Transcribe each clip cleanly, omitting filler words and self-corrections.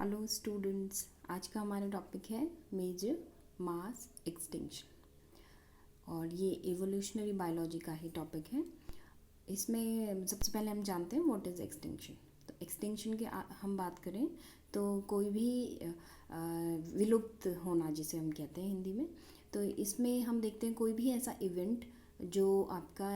Hello students, आज का हमारा टॉपिक है मेजर मास एक्सटिंक्शन और ये एवोल्यूशनरी बायोलॉजी का ही टॉपिक है। इसमें सबसे पहले हम जानते हैं व्हाट इज़ एक्सटिंक्शन। तो एक्सटिंक्शन की हम बात करें तो कोई भी विलुप्त होना जिसे हम कहते हैं हिंदी में, तो इसमें हम देखते हैं कोई भी ऐसा इवेंट जो आपका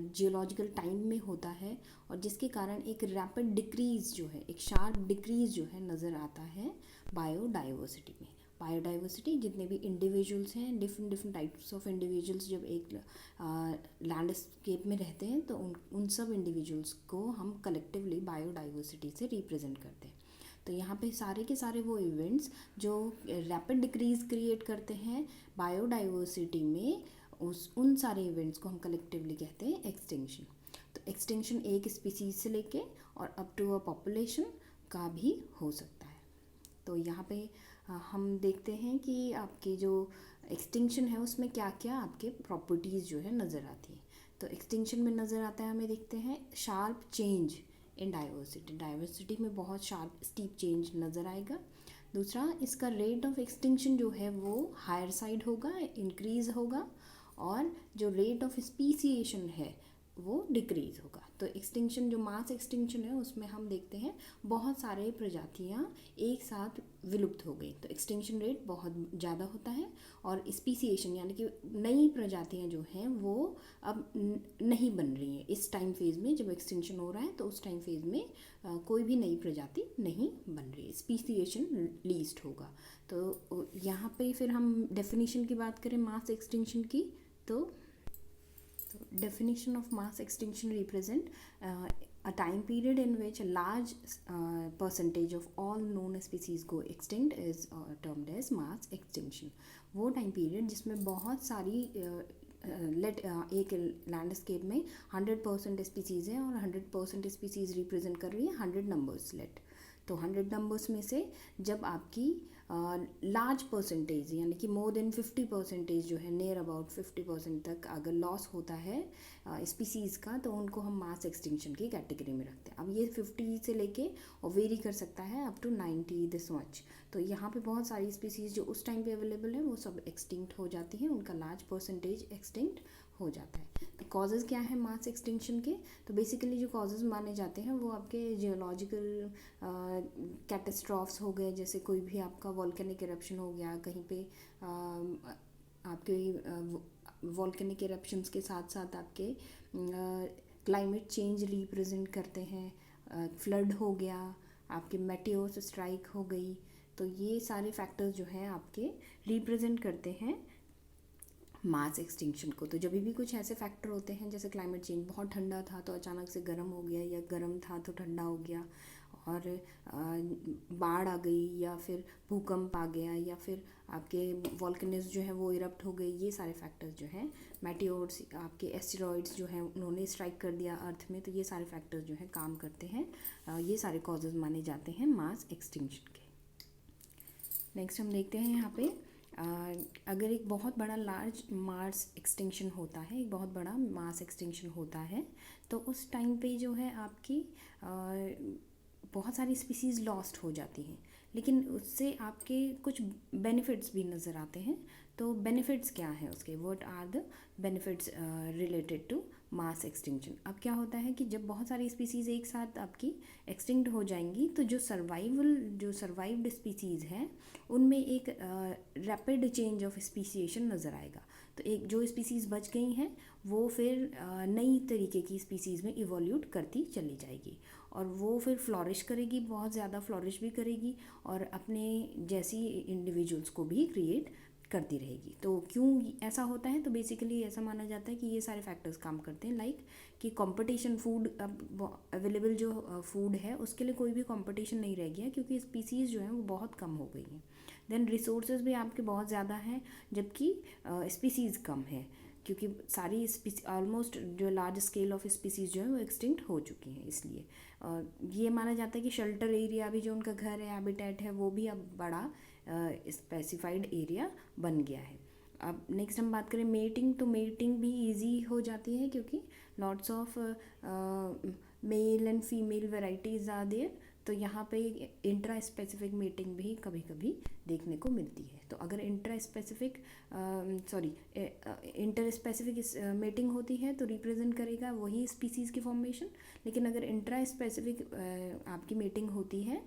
जियोलॉजिकल टाइम में होता है और जिसके कारण एक रैपिड डिक्रीज़ जो है, एक शार्प डिक्रीज़ जो है नज़र आता है बायोडाइवर्सिटी में। बायोडाइवर्सिटी जितने भी इंडिविजुअल्स हैं, different different types of individuals जब एक लैंडस्केप में रहते हैं तो उन सब इंडिविजुअल्स को हम कलेक्टिवली बायोडाइवर्सिटी से रिप्रेजेंट करते हैं। तो यहाँ पे सारे के सारे वो इवेंट्स जो रैपिड डिक्रीज़ क्रिएट करते हैं बायोडाइवर्सिटी में, उन सारे इवेंट्स को हम कलेक्टिवली कहते हैं एक्सटिंक्शन। तो एक्सटिंक्शन एक स्पीसीज से लेके और अप टू अ पॉपुलेशन का भी हो सकता है। तो यहाँ पे हम देखते हैं कि आपकी जो एक्सटिंक्शन है उसमें क्या क्या आपके प्रॉपर्टीज़ जो है नज़र आती है। तो एक्सटिंक्शन में नज़र आता है, हमें देखते हैं sharp change in diversity. Diversity में बहुत शार्प स्टीप चेंज नज़र आएगा। दूसरा, इसका रेट ऑफ एक्सटिंक्शन जो है वो हायर साइड होगा, इंक्रीज़ होगा, और जो रेट ऑफ स्पीसीएशन है वो डिक्रीज़ होगा। तो एक्सटिंक्शन जो मास एक्सटिंक्शन है उसमें हम देखते हैं बहुत सारे प्रजातियां एक साथ विलुप्त हो गई, तो एक्सटिंक्शन रेट बहुत ज़्यादा होता है। और स्पीसीएशन यानी कि नई प्रजातियां जो हैं वो अब नहीं बन रही हैं इस टाइम फेज़ में। जब एक्सटिंक्शन हो रहा है तो उस टाइम फेज़ में कोई भी नई प्रजाति नहीं बन रही है, स्पीसीएशन लीस्ट होगा। तो यहाँ पे फिर हम डेफिनेशन की बात करें मास एक्सटिंक्शन की, तो definition of mass extinction represent a time period in which a large percentage of all known species go extinct is termed as mass extinction। वो टाइम पीरियड जिसमें बहुत सारी एक लैंडस्केप में 100% स्पीसीज़ है और 100% स्पीसीज़ रिप्रेजेंट कर रही है 100 नंबर्स लेट। तो 100 नंबर्स में से जब आपकी लार्ज परसेंटेज यानी कि मोर देन 50% जो है, नियर अबाउट 50% तक अगर लॉस होता है स्पीसीज़ का, तो उनको हम मास एक्सटिंक्शन की कैटेगरी में रखते हैं। अब ये 50 से लेके और वेरी कर सकता है अप टू 90 दिस मच। तो यहाँ पे बहुत सारी स्पीसीज़ जो उस टाइम पे अवेलेबल है वो सब एक्सटिंक्ट हो जाती हैं, उनका लार्ज परसेंटेज एक्सटिंक्ट हो जाता है। तो कॉजेज़ क्या है मास एक्सटिंक्शन के? तो बेसिकली जो कॉजेज़ माने जाते हैं वो आपके जियोलॉजिकल कैटास्ट्रॉफ्स हो गए, जैसे कोई भी आपका वॉल्केनिक इरप्शन हो गया कहीं पे, आपके वॉल्केनिक इरप्शंस के साथ साथ आपके क्लाइमेट चेंज रिप्रेजेंट करते हैं, फ्लड हो गया, आपके मेटियोर्स स्ट्राइक हो गई। तो ये सारे फैक्टर्स जो हैं आपके रिप्रेजेंट करते हैं मास एक्सटिंक्शन को। तो जब भी कुछ ऐसे फैक्टर होते हैं जैसे क्लाइमेट चेंज, बहुत ठंडा था तो अचानक से गर्म हो गया, या गर्म था तो ठंडा हो गया, और बाढ़ आ गई, या फिर भूकंप आ गया, या फिर आपके वॉल्केनोज जो है वो इरप्ट हो गई, ये सारे फैक्टर्स जो हैं, मेटियोर्स, आपके एस्टेरॉइड्स जो हैं उन्होंने स्ट्राइक कर दिया अर्थ में, तो ये सारे फैक्टर्स जो हैं काम करते हैं। ये सारे कॉजेज़ माने जाते हैं मास एक्सटिंक्शन के। नेक्स्ट हम देखते हैं यहाँ पे अगर एक बहुत बड़ा लार्ज मास एक्सटिंक्शन होता है, एक बहुत बड़ा मास एक्सटिंक्शन होता है, तो उस टाइम पे जो है आपकी बहुत सारी स्पीसीज़ लॉस्ट हो जाती हैं, लेकिन उससे आपके कुछ बेनिफिट्स भी नज़र आते हैं। तो बेनिफिट्स क्या हैं उसके, what are the benefits related to mass extinction? अब क्या होता है कि जब बहुत सारी स्पीसीज़ एक साथ आपकी एक्सटिंक्ट हो जाएंगी तो जो सर्वाइव्ड स्पीसीज़ हैं उनमें एक रैपिड चेंज ऑफ स्पीसीएशन नज़र आएगा। तो एक जो स्पीसीज़ बच गई हैं वो फिर नई तरीके की स्पीसीज़ में इवोल्यूट करती चली जाएगी, और वो फिर फ्लॉरिश करेगी, बहुत ज़्यादा फ्लॉरिश भी करेगी, और अपने जैसी इंडिविजुअल्स को भी क्रिएट करती रहेगी। तो क्यों ऐसा होता है? तो बेसिकली ऐसा माना जाता है कि ये सारे फैक्टर्स काम करते हैं, लाइक कि कंपटीशन, फूड, अब अवेलेबल जो फूड है उसके लिए कोई भी कंपटीशन नहीं रह गया क्योंकि स्पीसीज़ जो हैं वो बहुत कम हो गई हैं। देन रिसोर्सेज भी आपके बहुत ज़्यादा हैं जबकि स्पीसीज़ कम है, क्योंकि सारी ऑलमोस्ट जो लार्ज स्केल ऑफ स्पीसीज़ जो है वो एक्सटिंक्ट हो चुकी हैं। इसलिए ये माना जाता है कि शेल्टर एरिया भी जो उनका घर है, हैबिटेट है, वो भी अब बड़ा स्पेसिफाइड एरिया बन गया है। अब नेक्स्ट हम बात करें मेटिंग, तो मेटिंग भी इजी हो जाती है क्योंकि lots of male and female varieties are there. तो यहाँ पे इंट्रा स्पेसिफिक मीटिंग भी कभी कभी देखने को मिलती है। तो अगर इंटर स्पेसिफिक मीटिंग होती है तो रिप्रेजेंट करेगा वही स्पीसीज़ की फॉर्मेशन, लेकिन अगर इंट्रा स्पेसिफिक आपकी मीटिंग होती है,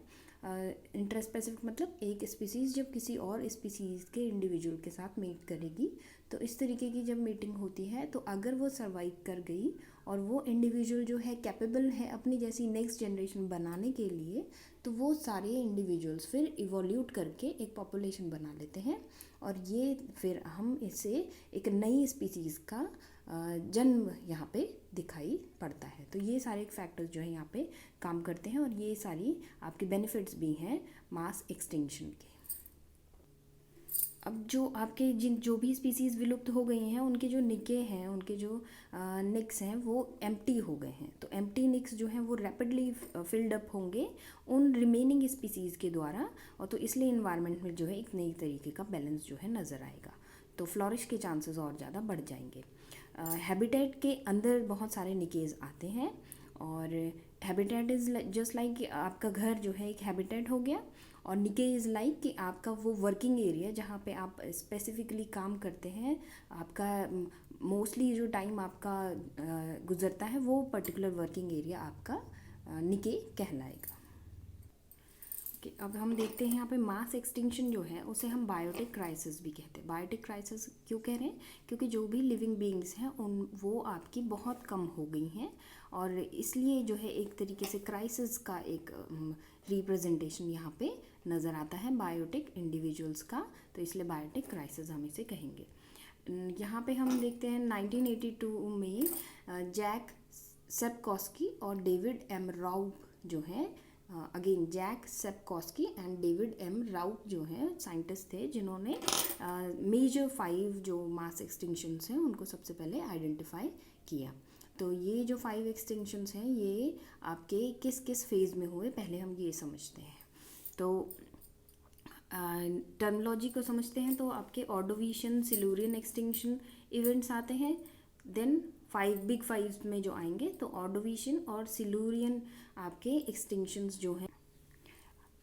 इंट्रा स्पेसिफिक मतलब एक स्पीसीज़ जब किसी और स्पीसीज़ के इंडिविजुअल के साथ मीट करेगी, तो इस तरीके की जब मीटिंग होती है तो अगर वो सर्वाइव कर गई और वो इंडिविजुअल जो है कैपेबल है अपनी जैसी नेक्स्ट जनरेशन बनाने के लिए, तो वो सारे इंडिविजुअल्स फिर इवोल्यूट करके एक पॉपुलेशन बना लेते हैं, और ये फिर हम इससे एक नई स्पीसीज़ का जन्म यहाँ पे दिखाई पड़ता है। तो ये सारे फैक्टर्स जो है यहाँ पे काम करते हैं, और ये सारी आपके बेनिफिट्स भी हैं मास एक्सटिंक्शन के। अब जो आपके जो भी स्पीसीज़ विलुप्त हो गई हैं उनके जो निके हैं, उनके जो निक्स हैं वो एम्प्टी हो गए हैं। तो एम्प्टी निक्स जो हैं वो रैपिडली फिल्ड अप होंगे उन रिमेनिंग स्पीसीज़ के द्वारा, और तो इसलिए इन्वायरमेंट में जो है एक नई तरीके का बैलेंस जो है नज़र आएगा, तो फ्लॉरिश के चांसेस और ज़्यादा बढ़ जाएंगे। हैबिटेट के अंदर बहुत सारे निकेज आते हैं, और हैबिटेट इज़ जस्ट लाइक आपका घर जो है एक हैबिटेट हो गया, और निके इज़ लाइक कि आपका वो वर्किंग एरिया जहाँ पे आप स्पेसिफिकली काम करते हैं, आपका मोस्टली जो टाइम आपका गुजरता है वो पर्टिकुलर वर्किंग एरिया आपका निके कहलाएगा। कि अब हम देखते हैं यहाँ पे मास एक्सटिंक्शन जो है उसे हम बायोटिक क्राइसिस भी कहते हैं। बायोटिक क्राइसिस क्यों कह रहे हैं? क्योंकि जो भी लिविंग बीइंग्स हैं उन वो आपकी बहुत कम हो गई हैं, और इसलिए जो है एक तरीके से क्राइसिस का एक रिप्रेजेंटेशन यहाँ पे नज़र आता है बायोटिक इंडिविजुअल्स का, तो इसलिए बायोटिक क्राइसिस हम इसे कहेंगे। यहाँ पे हम देखते हैं 1982 में जैक सेप्कोस्की और डेविड एम राउप जो हैं, again Jack Sepkoski and David M Raup जो हैं साइंटिस्ट थे जिन्होंने मेजर 5 जो मास एक्सटिंक्शंस हैं उनको सबसे पहले आइडेंटिफाई किया। तो ये जो 5 एक्सटिंक्शंस हैं ये आपके किस किस फेज़ में हुए पहले हम ये समझते हैं। तो टर्मिनोलॉजी को समझते हैं, तो आपके ऑर्डोविशियन, सिल्यूरियन एक्सटिंक्शन इवेंट्स आते हैं। देन 5 बिग 5 में जो आएंगे तो ऑर्डोविशियन और सिल्यूरियन आपके एक्सटिंक्शंस जो हैं,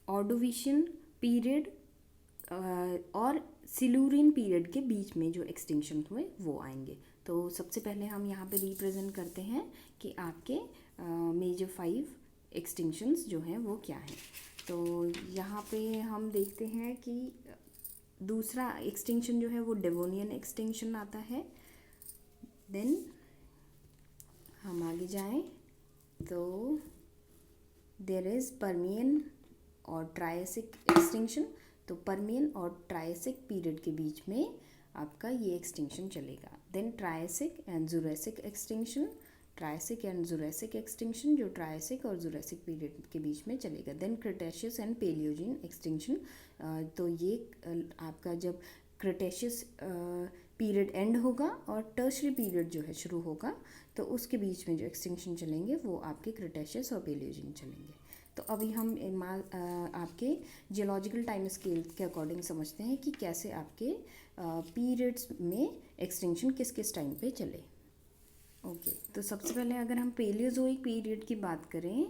ऑर्डोविशियन पीरियड और सिल्यूरियन पीरियड के बीच में जो एक्सटिंक्शन हुए वो आएंगे। तो सबसे पहले हम यहाँ पे रिप्रेजेंट करते हैं कि आपके मेजर 5 एक्सटिंक्शंस जो हैं वो क्या हैं। तो यहाँ पे हम देखते हैं कि दूसरा एक्सटिंक्शन जो है वो डेवोनियन एक्सटिंक्शन आता है। देन हम आगे जाएं तो देयर इज़ पर्मियन और ट्रायसिक एक्सटिंक्शन। तो पर्मियन और ट्रायसिक पीरियड के बीच में आपका ये एक्सटिंक्शन चलेगा। Then Triassic and Jurassic extinction, Triassic and Jurassic extinction जो ट्रायसिक और जुरासिक पीरियड के बीच में चलेगा। Then Cretaceous and Paleogene extinction, तो ये आपका जब क्रिटेशियस पीरियड एंड होगा और टर्शरी पीरियड जो है शुरू होगा, तो उसके बीच में जो एक्सटिंक्शन चलेंगे वो आपके क्रिटेशियस और पेलियोजिन चलेंगे। तो अभी हम आपके जियोलॉजिकल टाइम स्केल के अकॉर्डिंग समझते हैं कि कैसे आपके पीरियड्स में एक्सटिंक्शन किस किस टाइम पे चले। ओके, तो सबसे पहले अगर हम पेलियोजोइक पीरियड की बात करें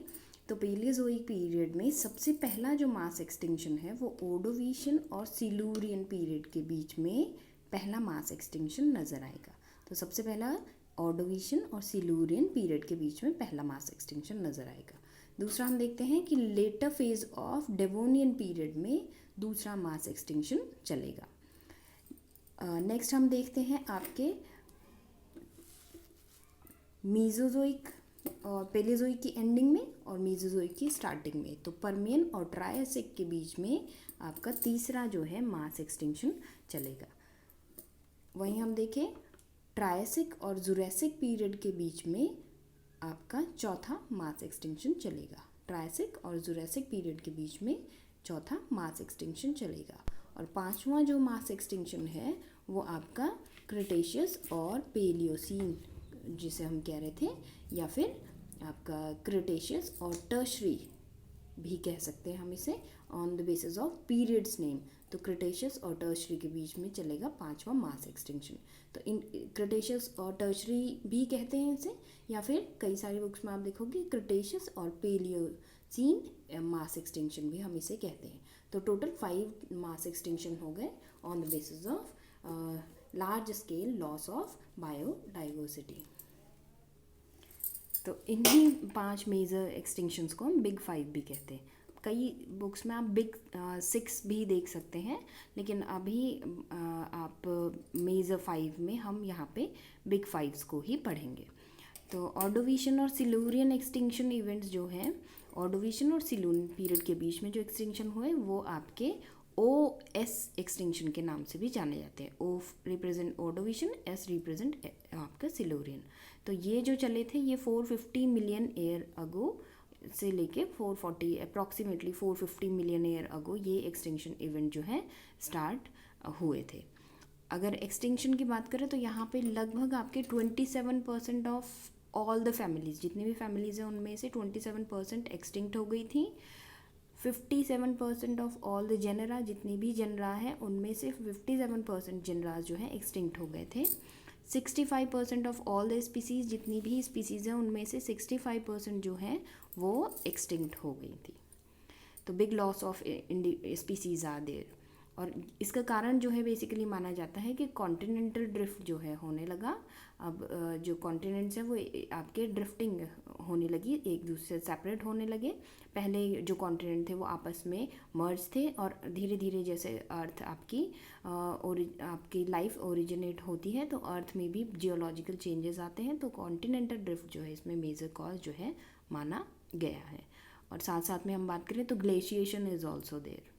तो पेलियोजोइक पीरियड में सबसे पहला जो मास एक्सटिंक्शन है वो ओर्डोविशियन और सिल्यूरियन पीरियड के बीच में पहला मास एक्सटिंक्शन नज़र आएगा। तो सबसे पहला ऑर्डोविशियन और सिल्यूरियन पीरियड के बीच में पहला मास एक्सटिंक्शन नज़र आएगा। दूसरा हम देखते हैं कि later phase of Devonian period में दूसरा मास एक्सटिंक्शन चलेगा। नेक्स्ट हम देखते हैं आपके मीजोजोइक और पेलियोजोइक की एंडिंग में और मीजोजोइक की स्टार्टिंग में। तो पर्मियन और ट्रायसिक के बीच में आपका तीसरा जो है मास एक्सटिंक्शन चलेगा। वहीं हम देखें ट्रायसिक और जुरासिक पीरियड के बीच में आपका चौथा मास एक्सटिंक्शन चलेगा। ट्रायसिक और जुरासिक पीरियड के बीच में चौथा मास एक्सटिंक्शन चलेगा। और पांचवा जो मास एक्सटिंक्शन है वो आपका क्रिटेशियस और पेलियोसीन जिसे हम कह रहे थे, या फिर आपका क्रिटेशियस और टर्शरी भी कह सकते हैं हम इसे on the basis of periods name. तो क्रिटेशियस और टर्शरी के बीच में चलेगा पांचवा मास एक्सटिंक्शन। तो इन क्रिटेशियस और टर्शरी भी कहते हैं इसे, या फिर कई सारी बुक्स में आप देखोगे क्रिटेशियस और पेलियोसीन मास एक्सटिंक्शन भी हम इसे कहते हैं। तो टोटल 5 मास एक्सटिंक्शन हो गए on the basis of large scale loss of biodiversity. तो इन्हीं 5 मेजर एक्सटिंक्शंस को हम बिग 5 भी कहते हैं। कई बुक्स में आप बिग 6 भी देख सकते हैं, लेकिन अभी आप मेजर 5 में हम यहाँ पे बिग 5 को ही पढ़ेंगे। तो ऑर्डोविशियन और सिल्यूरियन एक्सटिंक्शन इवेंट्स जो हैं, ऑर्डोविशियन और सिल्यूरियन पीरियड के बीच में जो एक्सटिंक्शन हुए वो आपके OS एक्सटिंक्शन के नाम से भी जाने जाते हैं। O represent Ordovician, S represent आपका सिल्यूरियन। तो ये जो चले थे ये 450 मिलियन ईयर अगो से लेके 440 अप्रॉक्सीमेटली 450 मिलियन ईयर अगो ये एक्सटिंक्शन इवेंट जो है स्टार्ट हुए थे। अगर एक्सटिंक्शन की बात करें तो यहाँ पे लगभग आपके 27% ऑफ ऑल द फैमिलीज़, जितनी भी फैमिलीज़ हैं उनमें से 27% एक्सटिंक्ट हो गई थी। 57% ऑफ ऑल द जेनरा, जितनी भी जनरा है उनमें से 57% जनराज जो है एक्सटिंक्ट हो गए थे। 65% ऑफ ऑल द स्पीसीज़, जितनी भी स्पीसीज़ हैं उनमें से 65% जो है वो एक्सटिंक्ट हो गई थी। तो big loss of species are there. और इसका कारण जो है बेसिकली माना जाता है कि कॉन्टिनेंटल ड्रिफ्ट जो है होने लगा। अब जो कॉन्टिनेंट्स हैं वो आपके ड्रिफ्टिंग होने लगी, एक दूसरे से सेपरेट होने लगे। पहले जो कॉन्टिनेंट थे वो आपस में मर्ज थे और धीरे धीरे जैसे अर्थ आपकी लाइफ ओरिजिनेट होती है तो अर्थ में भी जियोलॉजिकल चेंजेस आते हैं। तो कॉन्टिनेंटल ड्रिफ्ट जो है इसमें मेजर कॉज जो है माना गया है। और साथ साथ में हम बात करें तो glaciation is also there.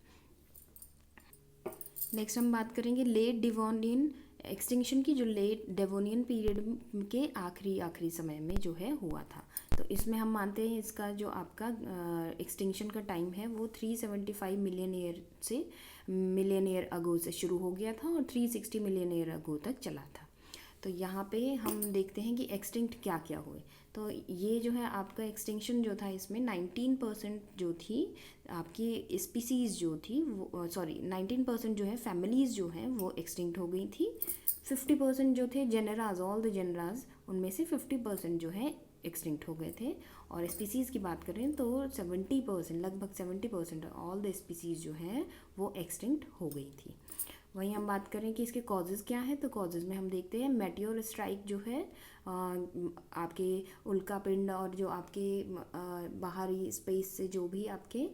Next हम बात करेंगे लेट डिवोनियन एक्सटिंक्शन की, जो लेट डेवोनियन पीरियड के आखिरी समय में जो है हुआ था। तो इसमें हम मानते हैं इसका जो आपका एक्सटिंक्शन का टाइम है वो 375 मिलियन ईयर अगो से शुरू हो गया था और 360 मिलियन ईयर अगो तक चला था। तो यहाँ पे हम देखते हैं कि एक्सटिंक्ट क्या क्या हुए। तो ये जो है आपका एक्सटिंक्शन जो था इसमें 19% जो थी आपकी स्पीसीज़ जो थी वो 19% जो है फैमिलीज़ जो हैं वो एक्सटिंक्ट हो गई थी। 50% जो थे जेनराज, ऑल द जेनराज, उनमें से 50% जो है एक्सटिंक्ट हो गए थे। और स्पीसीज़ की बात करें तो 70%, लगभग 70% ऑल द स्पीसीज़ जो हैं वो एक्सटिंक्ट हो गई थी। वहीं हम बात करें कि इसके कॉजेज़ क्या हैं, तो कॉजेज़ में हम देखते हैं मेटियोर स्ट्राइक जो है आपके उल्का पिंड और जो आपके बाहरी स्पेस से जो भी आपके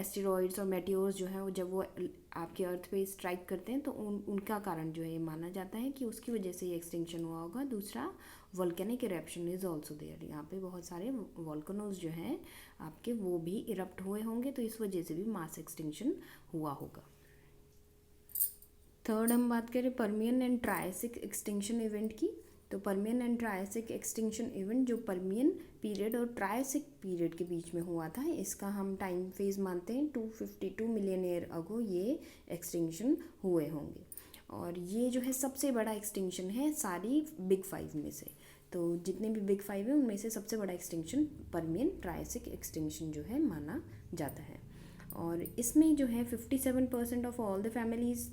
एस्टेरॉइड्स और मेटियोर्स जो हैं वो जब वो आपके अर्थ पे स्ट्राइक करते हैं तो उनका कारण जो है माना जाता है कि उसकी वजह से ये एक्सटिंक्शन हुआ होगा। दूसरा volcanic eruption is also there. यहाँ पे बहुत सारे वोल्केनोज जो हैं आपके वो भी इरप्ट हुए होंगे, तो इस वजह से भी मास एक्सटिंक्शन हुआ होगा। थर्ड हम बात करें Permian and Triassic extinction event की। तो Permian and Triassic extinction event जो पर्मियन पीरियड और ट्रायसिक पीरियड के बीच में हुआ था, इसका हम टाइम फेज मानते हैं 252 मिलियन ईयर अगो ये एक्सटिंक्शन हुए होंगे। और ये जो है सबसे बड़ा एक्सटिंक्शन है सारी बिग 5 में से। तो जितने भी बिग 5 हैं उनमें से सबसे बड़ा एक्सटिंक्शन पर्मियन ट्रायसिक एक्सटिंक्शन जो है माना जाता है। और इसमें जो है 57% of all the families,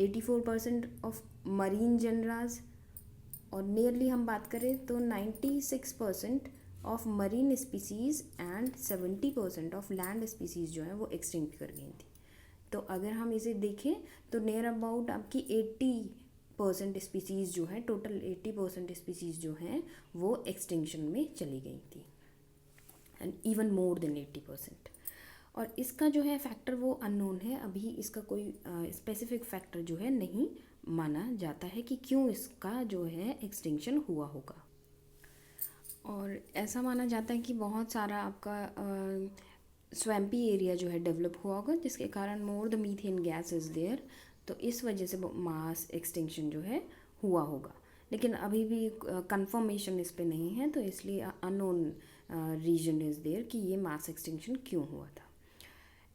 84% of marine genera, और नियरली हम बात करें तो 96% of marine species and 70% of land species जो हैं वो एक्सटिंक्ट कर गई थी। तो अगर हम इसे देखें तो नियर अबाउट आपकी 80% स्पीसीज़ जो है, टोटल 80% स्पीसीज़ जो हैं वो एक्सटिंक्शन में चली गई थी, एंड इवन मोर देन 80%। और इसका जो है फैक्टर वो अननोन है, अभी इसका कोई स्पेसिफिक फैक्टर जो है नहीं माना जाता है कि क्यों इसका जो है एक्सटिंक्शन हुआ होगा। और ऐसा माना जाता है कि बहुत सारा आपका स्वैम्पी एरिया जो है डेवलप हुआ होगा जिसके कारण more the methane gas is there, तो इस वजह से मास एक्सटिंक्शन जो है हुआ होगा। लेकिन अभी भी कंफर्मेशन इस पे नहीं है, तो इसलिए अननोन रीजन इज़ देयर कि ये मास एक्सटिंक्शन क्यों हुआ था।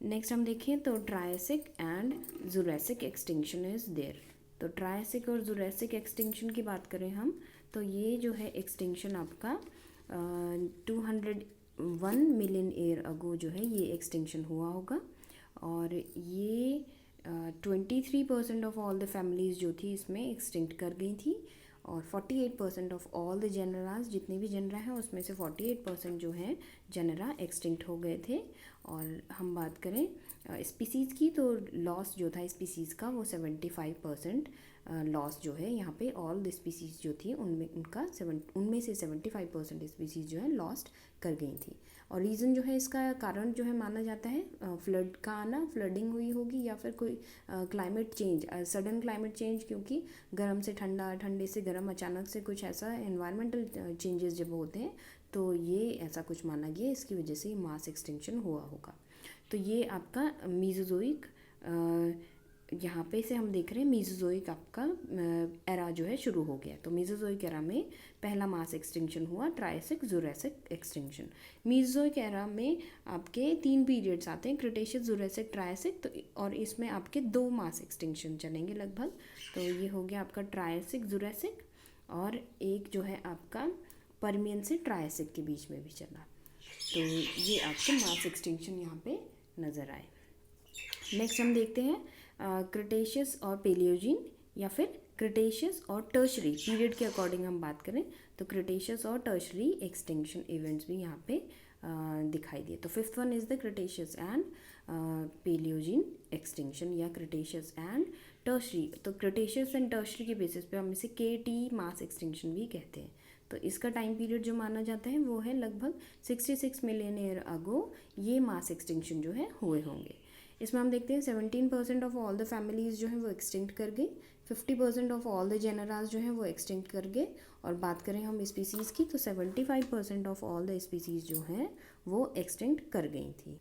नेक्स्ट हम देखें तो Triassic and Jurassic extinction is there. तो ट्रायसिक और जुरैसिक एक्सटिंक्शन की बात करें हम तो ये जो है एक्सटिंक्शन आपका 201 मिलियन ईयर अगो जो है ये एक्सटिंक्शन हुआ होगा। और ये 23% ऑफ ऑल द फैमिलीज़ जो थी इसमें एक्सटिंक्ट कर गई थी। और 48% ऑफ ऑल द जेनरास, जितने भी जेनरा हैं उसमें से 48% जो हैं जेनरा एक्सटिंक्ट हो गए थे। और हम बात करें स्पीसीज़ की, तो लॉस जो था स्पीसीज़ का वो 75% लॉस जो है यहाँ पे ऑल द स्पीसीज़ जो थी उनमें से 75% स्पीसीज़ जो है लॉस्ट कर गई थी। और रीज़न जो है इसका कारण जो है माना जाता है फ्लड का आना, फ्लडिंग हुई होगी या फिर कोई climate change, sudden climate change, क्योंकि गर्म से ठंडा, ठंडे से गर्म अचानक से कुछ ऐसा एनवायरमेंटल चेंजेस जब होते हैं तो ये ऐसा कुछ माना गया, इसकी वजह से मास एक्सटिंक्शन हुआ होगा। तो ये आपका मीज़ोज़ोइक, यहाँ पे से हम देख रहे हैं मीज़ोज़ोइक आपका एरा जो है शुरू हो गया। तो मीज़ोज़ोइक एरा में पहला मास एक्सटिंक्शन हुआ ट्रायसिक जुरासिक एक्सटिंक्शन। मीज़ोज़ोइक एरा में आपके 3 पीरियड्स आते हैं, क्रिटेशियस, जुरासिक, ट्रायसिक। तो और इसमें आपके 2 मास एक्सटिंक्शन चलेंगे लगभग। तो ये हो गया आपका ट्रायसिक, जुरासिक, और एक जो है आपका परमियन से ट्रायसिक के बीच में भी चला। तो ये आपके मास एक्सटिंक्शन यहाँ पे नज़र आए। नेक्स्ट हम देखते हैं क्रिटेशियस और पेलियोजिन, या फिर क्रिटेशियस और टर्शरी पीरियड के अकॉर्डिंग हम बात करें तो क्रिटेशियस और टर्शरी एक्सटिंक्शन इवेंट्स भी यहाँ पे दिखाई दिए। तो 5th one is the Cretaceous and Paleogene extinction, या क्रिटेशियस एंड टर्शरी। तो क्रिटेशियस एंड टर्शरी के बेसिस पे हम इसे KT मास एक्सटिंक्शन भी कहते हैं। तो इसका टाइम पीरियड जो माना जाता है वो है लगभग 66 मिलियन ईयर अगो ये मास एक्सटिंक्शन जो है हुए होंगे। इसमें हम देखते हैं 17% ऑफ ऑल द फैमिलीज़ जो हैं वो एक्सटिंक्ट कर गई, 50% ऑफ ऑल द जेनरास जो हैं वो एक्सटिंक्ट कर गए। और बात करें हम स्पीसीज़ की तो 75% ऑफ ऑल द स्पीसीज़ जो हैं वो एक्सटिंक्ट कर गई थी।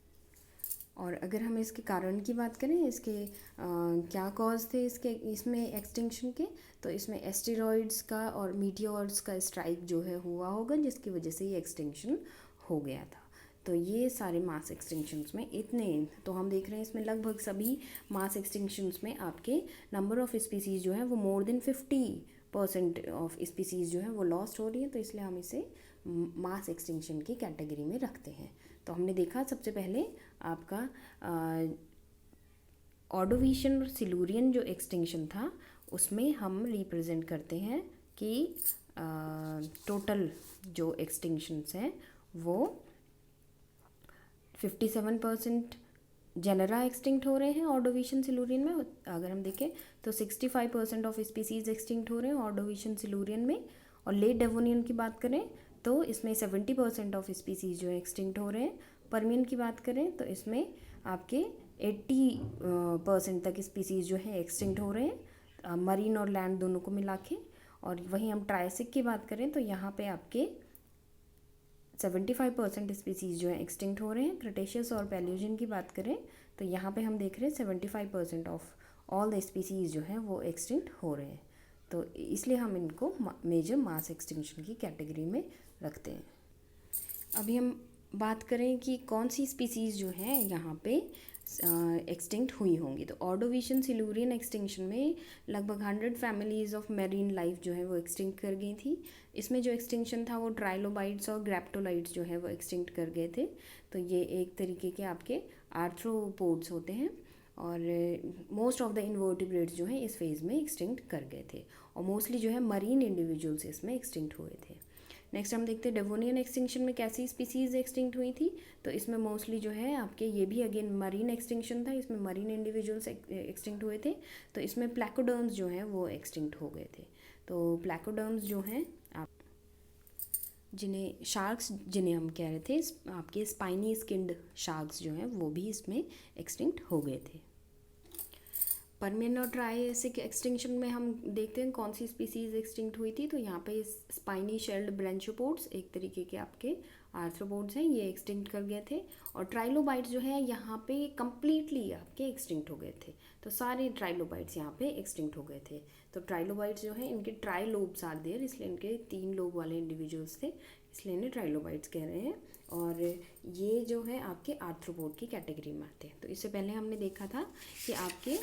और अगर हम इसके कारण की बात करें, इसके क्या कॉज थे इसमें एक्सटिंक्शन के, तो इसमें एस्टेरॉइड्स का और मीटियोर्स का स्ट्राइक जो है हुआ होगा, जिसकी वजह से ये एक्सटिंक्शन हो गया था। तो ये सारे मास एक्सटिंक्शंस में इतने, तो हम देख रहे हैं इसमें लगभग सभी मास एक्सटिंक्शंस में आपके नंबर ऑफ़ स्पीसीज़ जो है वो मोर देन 50% ऑफ स्पीसीज़ जो है वो लॉस्ट हो रही है। तो इसलिए हम इसे मास एक्सटिंक्शन की कैटेगरी में रखते हैं। तो हमने देखा सबसे पहले आपका ऑर्डोविशियन और सिलूरियन जो एक्सटिंक्शन था उसमें हम रिप्रेजेंट करते हैं कि टोटल जो एक्सटिंक्शंस हैं वो 57% जेनरा एक्सटिंक्ट हो रहे हैं ऑर्डोविशियन सिलूरियन में। अगर हम देखें तो 65% ऑफ स्पीसीज़ एक्सटिंक्ट हो रहे हैं ऑर्डोविशियन सिलूरियन में। और लेट डेवोनियन की बात करें तो इसमें 70% ऑफ स्पीसीज़ जो है एक्सटिंक्ट हो रहे हैं। परमियन की बात करें तो इसमें आपके 80% तक स्पीसीज़ जो है एक्सटिंक्ट हो रहे हैं, मरीन और लैंड दोनों को मिला के। और वहीं हम ट्रायसिक की बात करें तो यहाँ पे आपके 75% स्पीसीज़ जो है एक्सटिंक्ट हो रहे हैं। क्रिटेशियस और पैलियोजिन की बात करें तो यहाँ पे हम देख रहे हैं 75% ऑफ ऑल द स्पीसीज़ जो है वो एक्सटिंक्ट हो रहे हैं। तो इसलिए हम इनको मेजर मास एक्सटिंक्शन की कैटेगरी में रखते हैं। अभी हम बात करें कि कौन सी स्पीसीज़ जो हैं यहाँ पे एक्सटिंक्ट हुई होंगी, तो ऑर्डोविशियन सिलूरियन एक्सटिंक्शन में लगभग 100 फैमिलीज़ ऑफ मेरीन लाइफ जो है वो एक्सटिंक्ट कर गई थी। इसमें जो एक्सटिंक्शन था वो ट्राइलोबाइट्स और ग्रैप्टोलाइट्स जो है वो एक्सटिंक्ट कर गए थे। तो ये एक तरीके के आपके आर्थ्रोपोड्स होते हैं। और मोस्ट ऑफ द इन्वर्टिब्रेट्स जो हैं इस फेज़ में एक्सटिंक्ट कर गए थे, और मोस्टली जो है मरीन इंडिविजुअल्स इसमें एक्सटिंक्ट हुए थे। नेक्स्ट हम देखते हैं डेवोनियन एक्सटिंक्शन में कैसी स्पीसीज़ एक्सटिंक्ट हुई थी। तो इसमें मोस्टली जो है आपके ये भी अगेन मरीन एक्सटिंक्शन था, इसमें मरीन इंडिविजुअल्स एक्सटिंक्ट हुए थे। तो इसमें प्लैकोडर्म्स जो हैं वो एक्सटिंक्ट हो गए थे। तो प्लैकोडर्म्स जो हैं आप जिन्हें शार्क्स जिन्हें हम कह रहे थे, आपके स्पाइनी स्किन्ड शार्क्स जो हैं वो भी इसमें एक्सटिंक्ट हो गए थे। परमियन और ट्रायसिक एक्सटिंक्शन में हम देखते हैं कौन सी स्पीसीज़ एक्सटिंक्ट हुई थी। तो यहाँ पे स्पाइनी शेल्ड ब्रेंचोपोड्स एक तरीके के आपके आर्थ्रोपोड्स हैं, ये एक्सटिंक्ट कर गए थे। और ट्राइलोबाइट्स जो है यहाँ पे कम्प्लीटली आपके एक्सटिंक्ट हो गए थे। तो सारे ट्राइलोबाइट्स यहाँ पे एक्सटिंक्ट हो गए थे। तो ट्राइलोबाइट्स जो है इनके ट्राइलोब्स आर देयर, इसलिए इनके 3 लोब वाले इंडिविजुअल्स थे, इसलिए इन्हें ट्राइलोबाइट्स कह रहे हैं। और ये जो है आपके आर्थ्रोपोड की कैटेगरी में आते हैं। तो इससे पहले हमने देखा था कि आपके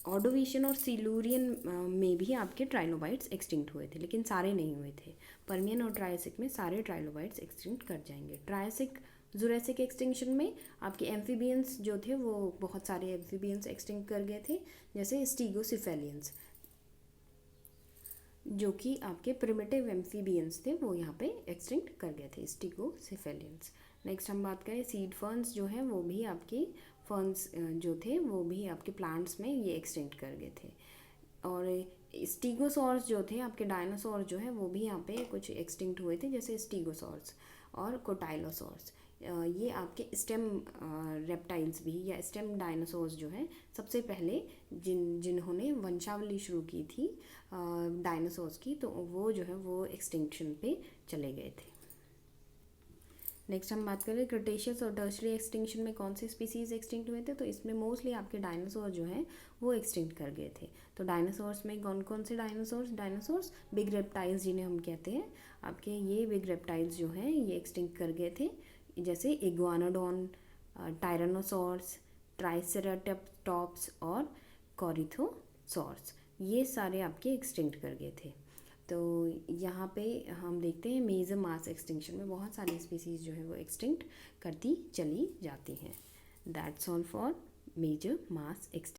ऑर्डोविशियन और सिलूरियन में भी आपके ट्राइलोबाइट्स एक्सटिंक्ट हुए थे, लेकिन सारे नहीं हुए थे। परमियन और ट्रायसिक में सारे ट्राइलोबाइट्स एक्सटिंक्ट कर जाएंगे। ट्रायसिक जुरासिक एक्सटिंक्शन में आपके एम्फीबियंस जो थे वो बहुत सारे एम्फीबियंस एक्सटिंक्ट कर गए थे, जैसे स्टीगोसिफेलियंस। जो कि आपके प्रिमिटिव एम्फीबियंस थे वो यहाँ पे एक्सटिंक्ट कर गए थे, स्टिगोसेफेलियंस। नेक्स्ट हम बात करें सीड फर्न्स जो हैं वो भी आपकी फर्न्स जो थे वो भी आपके प्लांट्स में ये एक्सटिंक्ट कर गए थे। और स्टीगोसॉर्स जो थे आपके डायनासोर जो है वो भी यहाँ पे कुछ एक्सटिंक्ट हुए थे, जैसे स्टीगोसॉर्स और कोटाइलोसॉर्स। ये आपके स्टेम रेप्टाइल्स भी या स्टेम डायनासोर्स जो हैं सबसे पहले जिन्होंने वंशावली शुरू की थी डायनासोर्स की, तो वो जो है वो एक्सटिंक्शन पे चले गए थे। नेक्स्ट हम बात करें क्रिटेशियस और टर्शियरी एक्सटिंक्शन में कौन से स्पीसीज एक्सटिंक्ट हुए थे, तो इसमें मोस्टली आपके डायनासोर जो हैं वो एक्सटिंक्ट कर गए थे। तो डायनासोर्स में कौन कौन से डायनासोर्स बिग रेप्टाइल्स जिन्हें हम कहते हैं, आपके ये बिग रेप्टाइल्स जो हैं ये एक्सटिंक्ट कर गए थे, जैसे इग्वानाडोन, टायरानोसॉर्स, ट्राइसेराटॉप्स और कॉरिथोसॉर्स, ये सारे आपके एक्सटिंक्ट कर गए थे। तो यहाँ पे हम देखते हैं मेजर मास एक्सटिंक्शन में बहुत सारी स्पीसीज़ जो है वो एक्सटिंक्ट करती चली जाती हैं। That's all for major mass extinction.